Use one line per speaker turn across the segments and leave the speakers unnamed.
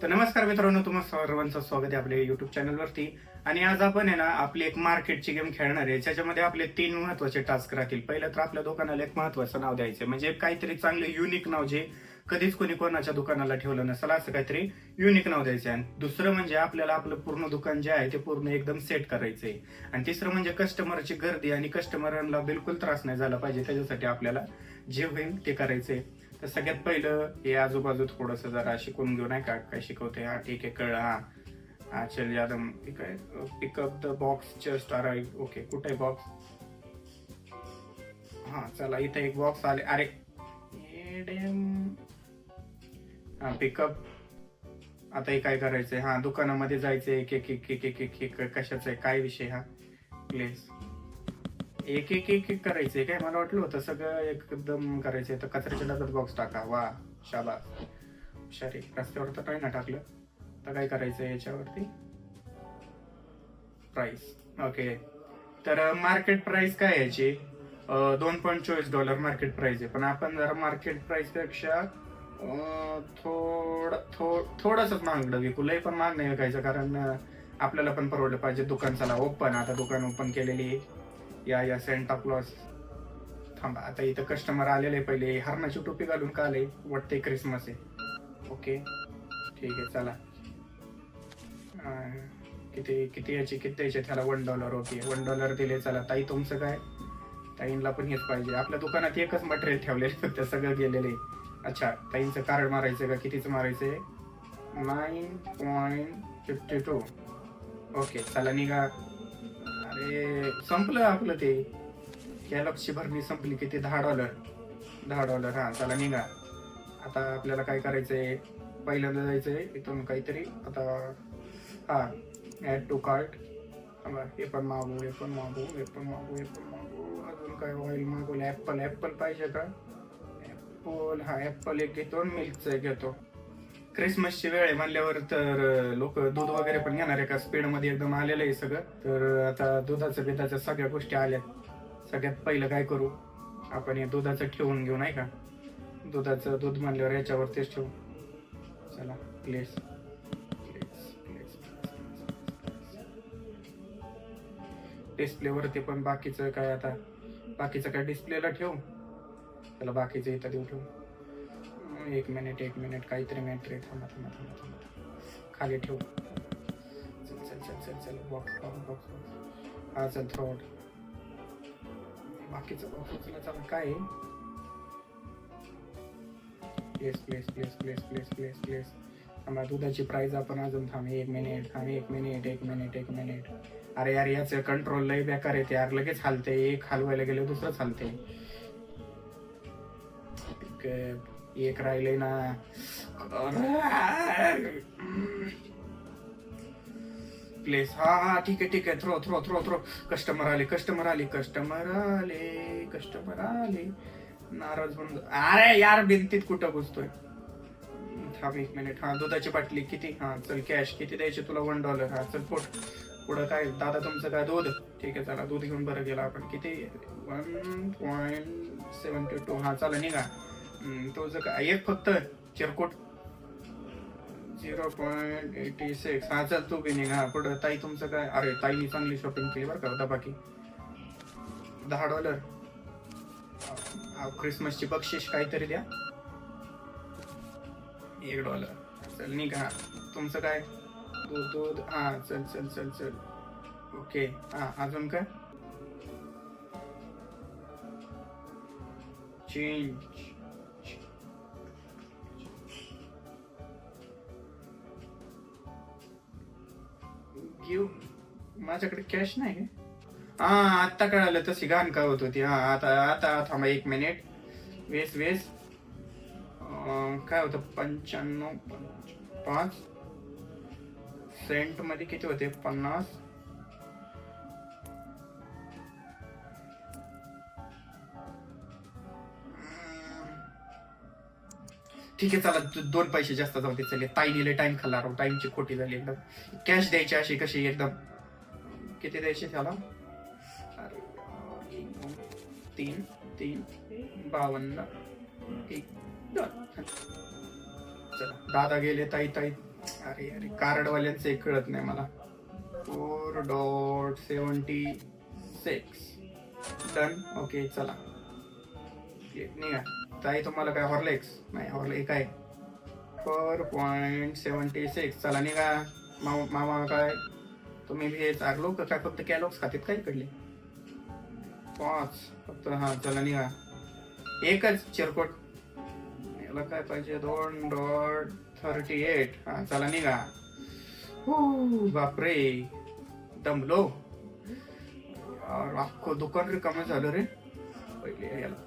तर नमस्कार मित्रांनो, तुम्हा सर्वांचं स्वागत आहे आपल्या युट्यूब चॅनलवरती. आणि आज आपण आहे ना आपली एक मार्केटची गेम खेळणार आहे, ज्याच्यामध्ये आपले 3 महत्वाचे टास्क राहतील. पहिलं तर आपल्या दुकानाला एक महत्वाचं नाव द्यायचं, म्हणजे काहीतरी चांगलं युनिक नाव, जे कधीच कोणी कोणाच्या दुकानाला ठेवलं नसेल असं काहीतरी युनिक नाव द्यायचं. आणि दुसरं म्हणजे आपल्याला आपलं पूर्ण दुकान जे आहे ते पूर्ण एकदम सेट करायचंय. आणि तिसरं म्हणजे कस्टमरची गर्दी आणि कस्टमरांना बिलकुल त्रास नाही झाला पाहिजे, त्याच्यासाठी आपल्याला जे होईल ते करायचंय. तर सगळ्यात पहिलं हे आजूबाजू थोडस जरा शिकून घेऊ, नाही का काय शिकवते. हा ठीक आहे, कळलं. हा हा चल यादम, ठीक आहे. Pick up the box just arrive. Okay, कुठे बॉक्स? हा चला, इथे एक बॉक्स आले. अरे हा पिकअप. आता हे काय करायचंय? हा दुकानामध्ये जायचंय. एक एक एक एक एक एक एक कशाचा आहे, काय विषय? हा प्लीज एक एक एक एक करायचंय काय? मला वाटलं होतं सगळं एकदम करायचंय. तर कचऱ्याच्या डब्यात बॉक्स टाका. वा, शाबास. हुशारी. रस्त्यावर तर नाही ना टाकलं. तर काय करायचंय याच्यावरती? प्राइस. ओके. तर मार्केट प्राइस काय याची? $2.24 मार्केट प्राइस आहे. पण आपण जरा मार्केट प्राइस पेक्षा थोडंसं महागडं विकू. लय पण महाग नाही विकायचं, कारण आपल्याला पण परवडलं पाहिजे. दुकान चला ओपन. आता दुकान ओपन केलेली. या सेंटा क्लॉज. थांबा, आता इथं कस्टमर आलेले. पहिले हरणाची टोपी घालून का आले? वाटते क्रिसमस आहे. ओके ठीक आहे, चला. किती किती याची, किती द्यायचे त्याला? $1. ओके, $1 दिले. चला ताई, तुमचं काय? ताईंना पण हेच पाहिजे. आपल्या दुकानात एकच मटेरियल ठेवलेले, फक्त सगळं गेलेले. अच्छा, ताईंचं कार्ड मारायचं का? कितीच मारायचंय? 9.52. ओके, चला निघा. अरे संपलं आपलं ते. कॅलॉक्सची भरणी संपली. किती? $10. $10. हा चला निघा. आता आपल्याला काय करायचंय? पहिल्यांदा जायचंय इथून काहीतरी. आता हा ऍड टू कार्ट. हे पण मागू, हे पण मागू, हे पण मागू, हे पण मागू. अजून काय ऑइल मागवलं? ऍपल पाहिजे का? ऍपल. हा ऍपल एक घेतो, मिल्कचं घेतो. क्रिसमसची वेळ आहे म्हणल्यावर तर लोक दूध वगैरे पण घेणार आहे का? स्पीड मध्ये एकदम आलेलं आहे सगळं. तर आता दुधाच्या सगळ्या गोष्टी आल्या. सगळ्यात पहिलं काय करू आपण? हे दुधाचं ठेवून घेऊ, नाही का? दूध म्हणल्यावर याच्यावरतीच ठेवू. चला प्लेस. डिस्प्ले वरती पण बाकीचं काय? आता बाकीचं काय डिस्प्लेला ठेवू? त्याला बाकीचं इथं देऊ. ठेवू. एक मिनिट काहीतरी मॅटर. थांबा. खाली ठेवू. चल बॉक्स. हा चल थ्रोट. बाकीचं बॉक्स उचला. चला काय? प्लेस. थांबा, दुधाची प्राइस आपण अजून. थांब एक मिनिट. अरे यार, याचं कंट्रोल लय बेकार आहे यार. लगेच हालते. एक हलवायला गेलं दुसरंच हालते. एक राहिले ना. प्लेस. हा ठीक आहे. थ्रो. कस्टमर आले. नाराज बंद. अरे यार, भिंतीत कुठं घुसतोय? थांब एक मिनिट. हा दुधाची बाटली किती? हा चल, कॅश किती द्यायचे तुला? $1. हा चल पुढं काय दादा तुमचं काय? दूध. ठीक आहे, चला दूध घेऊन बरं गेला आपण. किती? 1.72. हा चला निघा. तुझं काय? एक फक्त चिरकुट. 0.86. हा चल तू बी निघा. पुढं ताई तुमचं काय? अरे ताईनी चांगली शॉपिंग केली बरं का. बाकी $10. क्रिसमसची बक्षीस काहीतरी द्या. $1. चल निघा. तुमचं काय? दूध. हा चल. ओके. हा अजून काय? चेंज. गिव. माझ्याकडे कॅश नाही. हा आता कळालं, तशी घाण का होत होती. हा आता थांबा एक मिनिट. वेस काय होतं? 95.5 सेंट मध्ये किती होते? 50. ठीक आहे, चला 2 पैसे जास्त जाऊ दे. चले, ताईनीले टाइम खाल्ला राहू. टाइमची खोटी झाली एकदम. कॅश द्यायची अशी कशी एकदम? किती द्यायचे त्याला? 3 52. 1 2. चला दादा गेले. ताई अरे अरे कार्डवाल्यांचं एक कळत नाही मला. 4.76 डन. ओके चला निघा. ताई तुम्हाला काय हॉर्लेक्स नाही, हॉर्लेक्स काय 4.76 चला निघा. मामा काय तुम्ही व्हेज लोक काय फक्त कॅलॉग्स खातात काय इकडले 5 फक्त. हा चला निघा. एकच चिरकोट. याला काय पाहिजे 2.38. हा चला निघा. बापरे दमलो. अख्खं दुकान रिकामं झालं रे.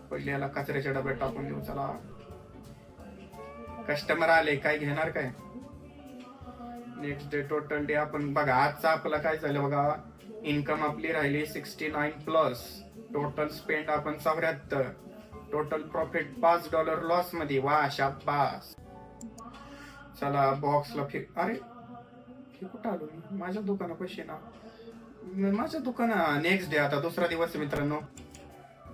पहिले याला कचऱ्याच्या डब्यात टाकून देऊ. चला कस्टमर आले, काय घेणार काय. नेक्स्ट डे टोटल डे आपण बघा. आजचा आपला काय झालं बघा. इन्कम आपली राहिली 69+. टोटल स्पेंड आपण 74. टोटल प्रॉफिट $5 लॉस मध्ये. वा शाबास. चला बॉक्सला अरे हे कुठं आलो मी. माझ्या दुकानापाशी ना. माझ्या दुकाना नेक्स्ट डे आता दुसरा दिवस मित्रांनो.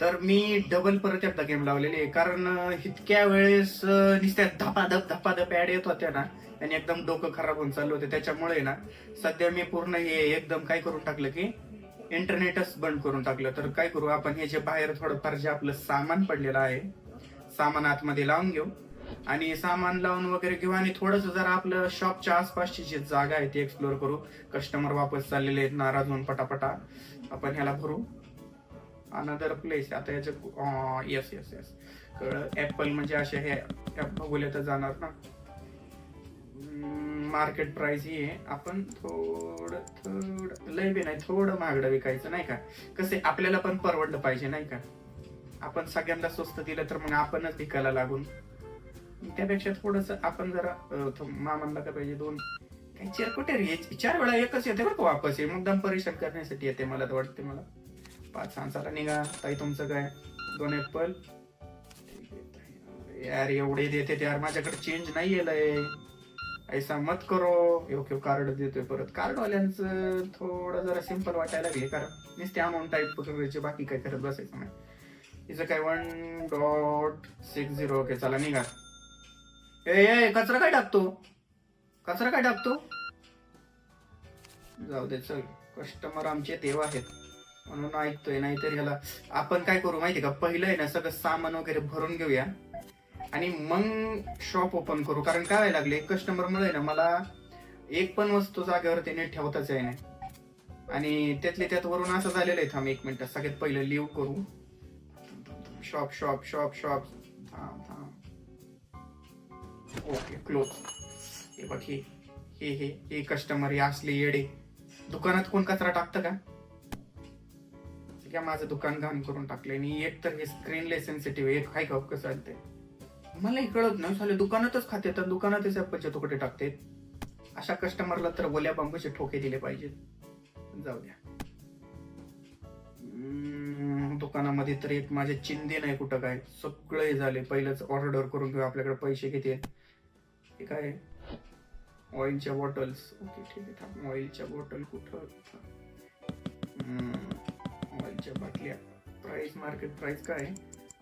तर मी डबल परत एकदा गेम लावलेली आहे, कारण इतक्या वेळेस नुसत्या धपाधप ऍड येत होत्या ना, आणि एकदम डोकं खराब होऊन चाललं होतं. त्याच्यामुळे ना सध्या मी पूर्ण हे एकदम काय करून टाकलं की इंटरनेटच बंद करून टाकलं. तर काय करू आपण, हे जे बाहेर थोडंफार जे आपलं सामान पडलेलं आहे, सामान आतमध्ये लावून घेऊ आणि सामान लावून वगैरे घेऊ आणि थोडस जरा आपलं शॉपच्या आसपासची जी जागा आहे ती एक्सप्लोर करू. कस्टमर वापस चाललेले आहेत नाराज होऊन पटापटा. आपण ह्याला भरू. अनदर प्लेस आता याचं येस ऍपल म्हणजे असे हे बघूया तर जाणार ना. मार्केट प्राइस ही आहे. आपण थोडं लय बी नाही, थोडं महागडं विकायचं नाही का. कसे आपल्याला पण परवडलं पाहिजे नाही का. आपण सगळ्यांना स्वस्त दिलं तर मग आपणच विकायला लागून. त्यापेक्षा थोडस आपण जरा मामांना काय पाहिजे 2 काही चिरकोटे रे. 4 वेळा एकच येते बरं का वापस. हे मुद्दाम परेशान करण्यासाठी येते मला तर वाटते. मला 5 चला निघा. ताई तुमचं काय 2 ऍपल. यार एवढे देते यार, माझ्याकडे चेंज नाही येलय. ऐसा मत करो. ओके कार्ड देतोय परत. कार्डवाल्यांचं थोडं जरा सिंपल वाटायला लागले, कारण नुसते अमाऊंट टाईप करायचे, बाकी काय करत बसायचं नाही. हिचं काय 1.60. ओके चला निघा. ए कचरा काय टाकतो. जाऊ दे चल. कस्टमर आमचे देव आहेत म्हणून ऐकतोय. नाहीतर ह्याला आपण काय करू माहिती का, पहिलं आहे ना सगळं सामान वगैरे भरून घेऊया आणि मग शॉप ओपन करू. कारण काय व्हायला लागले, कस्टमर मुळे ना मला एक पण वस्तू जागेवर त्याने ठेवताच आहे नाही. आणि त्यातले त्यात वरून असं झालेलं आहे. थांब 1 मिनिट. सगळ्यात पहिलं लिव्ह करू. शॉप. Okay close. हे बघ हे कस्टमर हे असले येडे. दुकानात कोण कचरा टाकतं का. माझं दुकान घाण करून टाकले. आणि एक तर हे स्क्रीनले सेन्सिटिव्ह एक हाय का कसं चालतंय मलाही कळत नाही. साले दुकानातच खाते तर दुकानातच ऍपलचे तुकडे टाकते. अशा कस्टमरला तर ओल्या बांबूचे ठोके दिले पाहिजेत. जाऊ द्या. दुकानामध्ये तर एक माझे चिंदे नाही कुठं काय. सगळे झाले. पहिलंच ऑर्डर करून घेऊ. आपल्याकडे पैसे किती आहेत. हे काय ऑइलच्या बॉटल्स. ओके ठीक आहे. ऑइलच्या बॉटल कुठं. ऑइलच्या बाटल्या. प्राइस मार्केट प्राइस काय.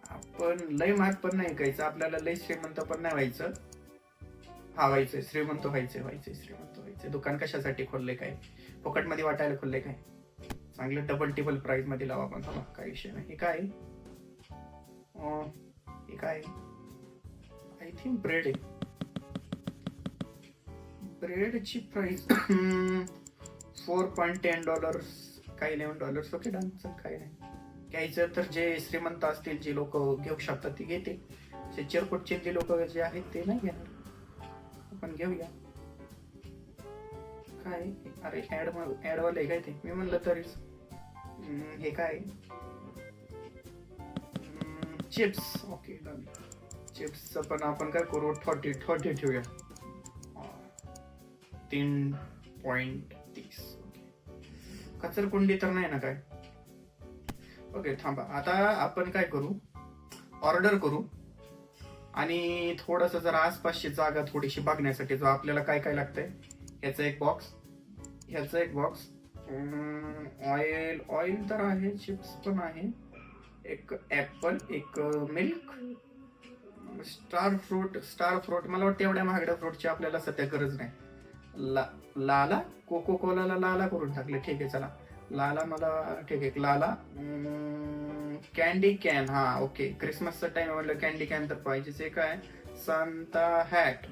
आपण लय महाग पण नाही विकायचं. आपल्याला लय श्रीमंत पण नाही व्हायचं. व्हायचंय श्रीमंत व्हायचंय. दुकान कशासाठी खोललंय काय. फुकट मध्ये वाटायला खोललंय काय. चांगलं डबल टिबल प्राइस मध्ये लावा आपण. काही विषय नाही. हे काय आय थिंक ब्रेड आहे. ब्रेडची प्राइस $4.10. काही $11. Okay done. काही नाही घ्यायचं तर जे श्रीमंत असतील जे लोक घेऊ शकतात ते घेते. चिरकुटचे जे लोक जे आहेत ते नाही घेणार. आपण घेऊया. काय अरे ऍडवाले काय ते मी म्हणलं तरीच. हे काय चिप्स. Okay done. चिप्सचं पण आपण काय करू 30 ठेवूया. 3.30. कचरकुंडी तर नाही ना काय. ओके थांबा. आता आपण काय करू ऑर्डर करू आणि थोडस जरा आसपासची जागा थोडीशी बघण्यासाठी जो आपल्याला काय काय लागतंय. ह्याचा एक बॉक्स. ऑइल तर आहे. चिप्स पण आहे. एक ऍपल. एक मिल्क. Star fruit. मला वाटतं एवढ्या महागड्या फ्रूटची आपल्याला सध्या गरज नाही. लाला कोको कोलाला लाला करून टाकले. ठीक आहे चला, लाला मला ठीक आहे. लाला कॅन्डी कॅन, हा ओके. क्रिसमसचा टाइम म्हटलं कॅन्डी कॅन तर पाहिजेच. हे काय सांता हॅट,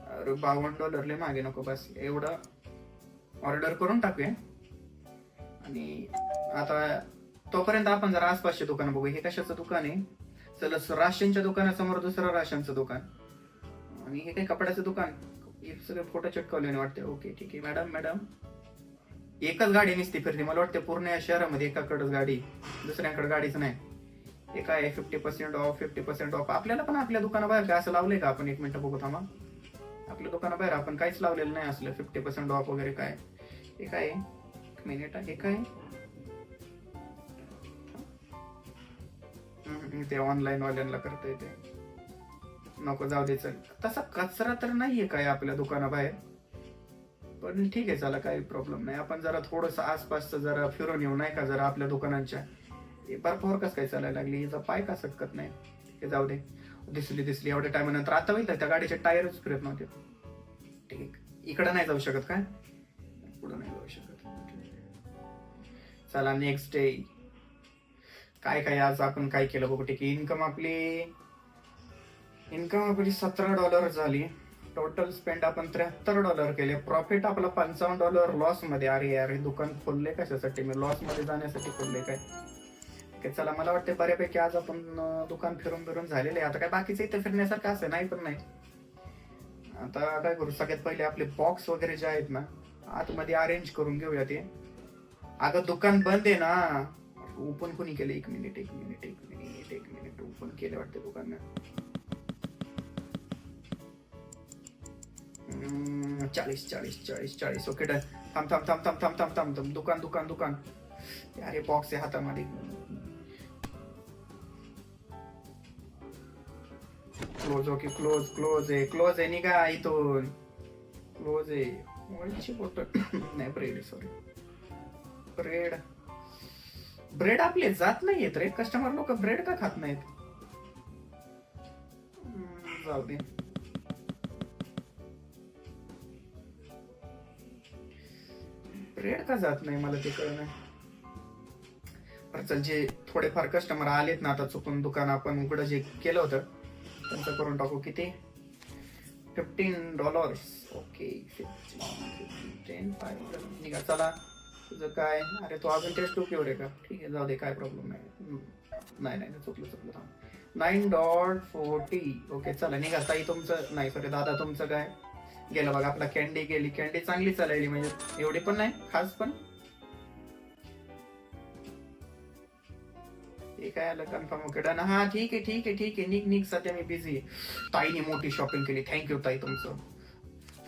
अरे $52 मागे नको, बस एवढं ऑर्डर करून टाकूया. आणि आता तोपर्यंत आपण जरा आसपासचे दुकान बघू. हे कशाचं दुकान आहे? चला, राशनच्या दुकानासमोर दुसरं राशनचं दुकान, आणि हे काही कपड्याचं दुकान. हे सगळे फोटो चिटकवले वाटते. ओके ठीक आहे. मॅडम एकच गाडी नुसती फिरते मला वाटते पूर्ण या शहरामध्ये, एकाकडेच गाडी, दुसऱ्याकडे गाडीच नाही. हे काय 50% ऑफ 50% ऑफ. आपल्याला पण आपल्या दुकानाबाहेर काय असं लावलंय का? आपण एक मिनिट बघू थांबा. आपल्या दुकानाबाहेर आपण काहीच लावलेलं नाही असलं 50% ऑफ वगैरे काय. हे काय मिनिट, हे काय ते ऑनलाईन वाल्यांना करता येते. नको, जाऊ दे. चल, तसा कचरा तर नाहीये काय आपल्या दुकानाबाहेर, पण ठीक आहे चला, काही प्रॉब्लेम नाही. आपण जरा थोडस आसपासचं जरा फिरून येऊ नाही का, जरा आपल्या दुकानांच्या. बर्फावर कसं काय चालायला लागली, हिचा पाय का सटकत नाही. हे जाऊ दे. दिसली एवढ्या टायमानंतर. आता होईल त्या गाडीचे टायरच फिरत नव्हते. ठीक, इकडं नाही जाऊ शकत काय? पुढं नाही जाऊ शकत. चला नेक्स्ट डे. काय आज आपण काय केलं बघू. ठीक आहे. इन्कम आपली $17 झाली. टोटल स्पेंड आपण $73 केले. प्रॉफिट आपला $55 लॉस मध्ये. अरे यार, हे दुकान खोलले कशासाठी? मी लॉस मध्ये जाण्यासाठी खोलले काय? चला, मला वाटते बऱ्यापैकी आज आपण दुकान फिरून झालेले. आता काय बाकीचं इथे फिरण्यासारखं असं नाही, पण नाही. आता काय करू, सगळ्यात पहिले आपले बॉक्स वगैरे जे आहेत ना आतमध्ये अरेंज करून घेऊया ते. अगं दुकान बंद आहे ना. ओपन कोणी केलं? एक मिनिट ओपन केलं वाटतं दुकान. 40. Okay done. थांब. दुकान. अरे बॉक्स आहे हातामध्ये. क्लोज. ओके, क्लोज आहे. निघा इथून. क्लोज आहे. वळची बॉटल नाही, ब्रेड. सॉरी, ब्रेड आपले जात नाहीयेत रे. कस्टमर लोक ब्रेड का खात नाहीत? जाऊ दे. ब्रेड का जात नाही मला ते कळलं. चल, जे थोडेफार कस्टमर आलेत ना आता चुकून दुकान आपण उघडं जे केलं होतं त्यांचं करून टाकू. किती? $15. ओके, 15 निघा. चला, तुझं काय? अरे तो अजून टेस्ट ओकेवर आहे का? ठीक आहे, जाऊ दे, काय प्रॉब्लेम नाही. चुकलं. $9.40. ओके चला, निघा. ताई तुमचं नाही, सॉरी दादा तुमचं काय गेलं बघा. आपला कॅन्डी गेली. कॅन्डी चांगली चालली, म्हणजे एवढी पण नाही खास, पण काय आलं कन्फर्म. Okay done. हा ठीक आहे. निघ. सध्या मी बिझी आहे. ताईने मोठी शॉपिंग केली. थँक्यू ताई तुमचं.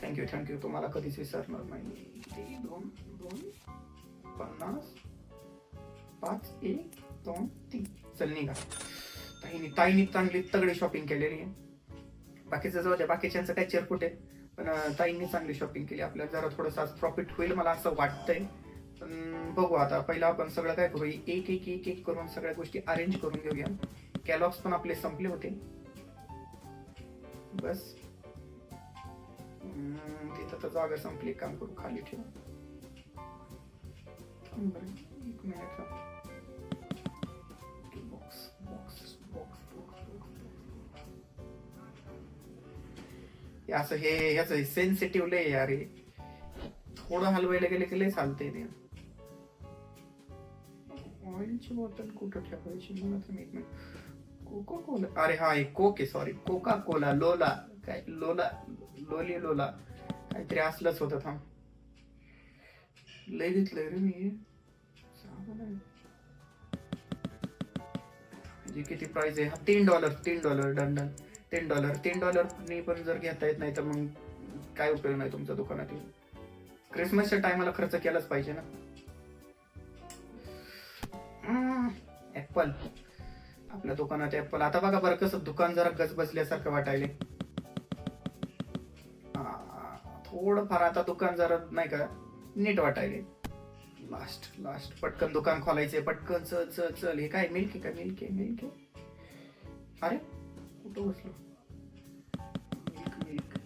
थँक्यू. तुम्हाला कधीच विसरणार नाही. 250 5 1 2 3. चल निघा. ताईने चांगली तगडी शॉपिंग केलेली आहे. बाकीचं जाऊ द्या, बाकीच्यांचं काय चिरकुट आहे, पण ताईंनी चांगली शॉपिंग केली. आपल्याला जरा थोडंसं प्रॉफिट होईल मला असं वाटतंय, पण बघू. आता पहिला आपण सगळं काय करू, एक करून सगळ्या गोष्टी अरेंज करून घेऊया. कॅलॉग्स पण आपले संपले होते. बस तिथं तर जागा संपली. काम करू, खाली ठेवू. एक मिनिट. असं हे ह्याचं सेन्सिटिव्ह लय यार. थोडं हलवायला गेले की लय चालतंय ते. ऑइलची बॉटल कुठं ठेवायची मला तर एक मिनिट. कोका कोला, अरे हा एक कोक आहे, सॉरी, कोका कोला. लोला काय, लोला काहीतरी असलंच होतं. थांब, लय घेतलंय रे मी. किती प्राइस आहे? $3. डन. $10 नी पण जर घेता येत नाही तर मग काय उपयोग नाही तुमच्या दुकानात. क्रिसमसच्या टायमाला खर्च केलाच पाहिजे ना. ऍपल, आपल्या दुकानात ऍपल. आता बघा बरं कसं दुकान जरा गजबजल्यासारखं वाटायले. थोडंफार आता दुकान जरा नाही का नीट वाटायले. लास्ट पटकन दुकान खोलायचे. पटकन चल. हे काय मिल्क आहे? अरे कुठं बसलो? मिल्क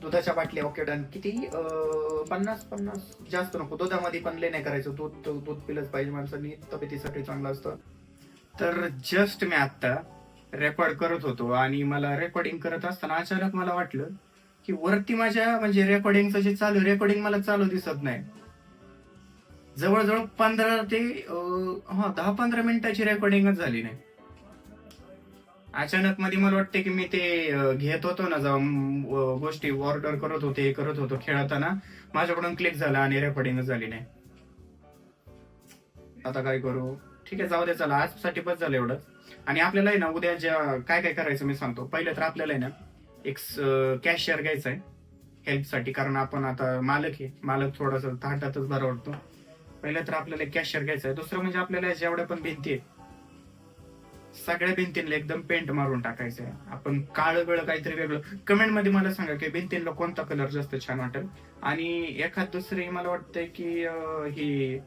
दुधाच्या बाटल्या ओके डन. किती 50 जास्त नको. दुधामध्ये पण लय नाही करायचं. दूध पिलंच पाहिजे माणसांनी, तब्येतीसाठी चांगलं असतं. तर जस्ट मी आता रेकॉर्ड करत होतो आणि मला रेकॉर्डिंग करत असताना अचानक मला वाटलं की वरती माझ्या म्हणजे रेकॉर्डिंगचं जे चालू रेकॉर्डिंग मला चालू दिसत नाही. जवळजवळ 15 ते 10-15 मिनिटाची रेकॉर्डिंगच झाली नाही. अचानक मध्ये मला वाटते की मी ते घेत होतो ना जाऊन गोष्टी ऑर्डर करत होतो खेळताना माझ्याकडून क्लिक झाला आणि रेकॉर्डिंगच झाली नाही. आता काय करू? ठीक आहे, जाऊ दे, चला आजसाठी बस झालं एवढं. आणि आपल्याला आहे ना उद्या ज्या काय काय करायचं मी सांगतो. पहिलं तर आपल्याला आहे ना एक कॅशियर घ्यायचा आहे हेल्पसाठी, कारण आपण आता मालक थोडासा ताटातच बरा वाटतो. पहिलं तर आपल्याला कॅशियर घ्यायचा आहे. दुसरं म्हणजे आपल्याला जेवढ्या पण भिंती आहेत सगळ्या भिंतींना एकदम पेंट मारून टाकायचं आहे. आपण काळं वेळ काहीतरी वेगळं. कमेंट मध्ये मला सांगा की भिंतींना कोणता कलर जास्त छान वाटेल. आणि एखाद दुसरी मला वाटतंय की ही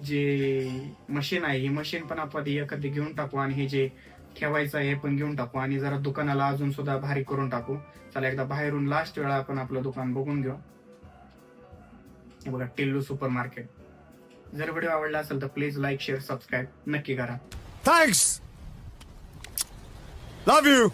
जे मशीन आहे, ही मशीन पण आपण एखादी घेऊन टाकू आणि हे जे ठेवायचं आहे हे पण घेऊन टाकू आणि जरा दुकानाला अजून सुद्धा भारी करून टाकू. चला एकदा बाहेरून लास्ट वेळा आपण आपलं दुकान बघून घेऊ. हे बघा, टिल्लू सुपर मार्केट. जर व्हिडिओ आवडला असेल तर प्लीज लाईक शेअर सबस्क्राईब नक्की करा.
Thanks. Love you.